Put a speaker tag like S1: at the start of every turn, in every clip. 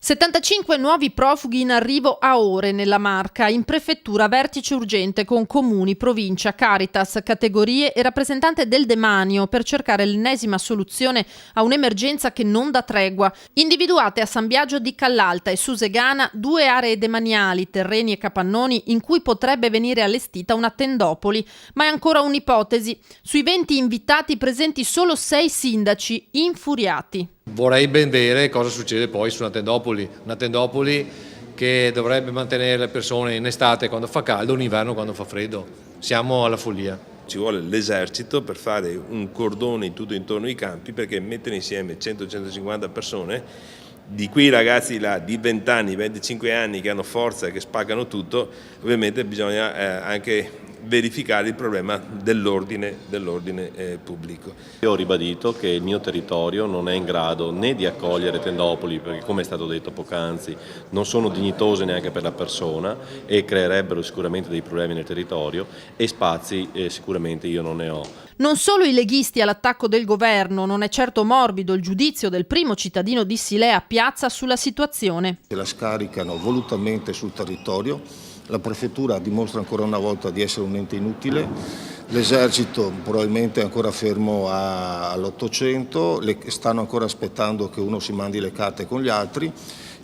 S1: 75 nuovi profughi in arrivo a ore nella Marca. In prefettura vertice urgente con comuni, provincia, Caritas, categorie e rappresentante del demanio per cercare l'ennesima soluzione a un'emergenza che non dà tregua. Individuate a San Biagio di Callalta e Susegana 2 aree demaniali, terreni e capannoni in cui potrebbe venire allestita una tendopoli, ma è ancora un'ipotesi. Sui 20 invitati presenti solo 6 sindaci, infuriati.
S2: Vorrei ben vedere cosa succede poi su una tendopoli che dovrebbe mantenere le persone in estate quando fa caldo, in inverno quando fa freddo. Siamo alla follia.
S3: Ci vuole l'esercito per fare un cordone tutto intorno ai campi, perché mettere insieme 100-150 persone, di quei ragazzi là di 20 anni, 25 anni che hanno forza e che spaccano tutto, ovviamente bisogna anche verificare il problema dell'ordine pubblico.
S4: Io ho ribadito che il mio territorio non è in grado né di accogliere tendopoli, perché come è stato detto poc'anzi non sono dignitose neanche per la persona e creerebbero sicuramente dei problemi nel territorio, e spazi sicuramente io non ne ho.
S1: Non solo i leghisti all'attacco del governo, non è certo morbido il giudizio del primo cittadino di Silea Piazza sulla situazione.
S5: La scaricano volutamente sul territorio. La prefettura dimostra ancora una volta di essere un ente inutile, l'esercito probabilmente è ancora fermo all'800, stanno ancora aspettando che uno si mandi le carte con gli altri.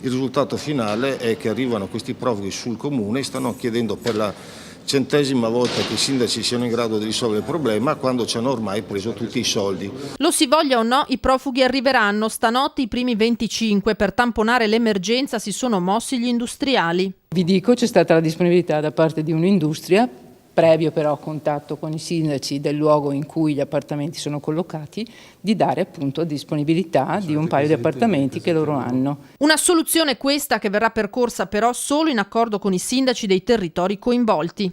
S5: Il risultato finale è che arrivano questi profughi sul comune e stanno chiedendo per la 100ª volta che i sindaci siano in grado di risolvere il problema, quando ci hanno ormai preso tutti i soldi.
S1: Lo si voglia o no, i profughi arriveranno. Stanotte i primi 25. Per tamponare l'emergenza si sono mossi gli industriali.
S6: Vi dico, c'è stata la disponibilità da parte di un'industria, previo però contatto con i sindaci del luogo in cui gli appartamenti sono collocati, di dare appunto disponibilità di un paio di appartamenti che loro hanno.
S1: Una soluzione questa che verrà percorsa però solo in accordo con i sindaci dei territori coinvolti.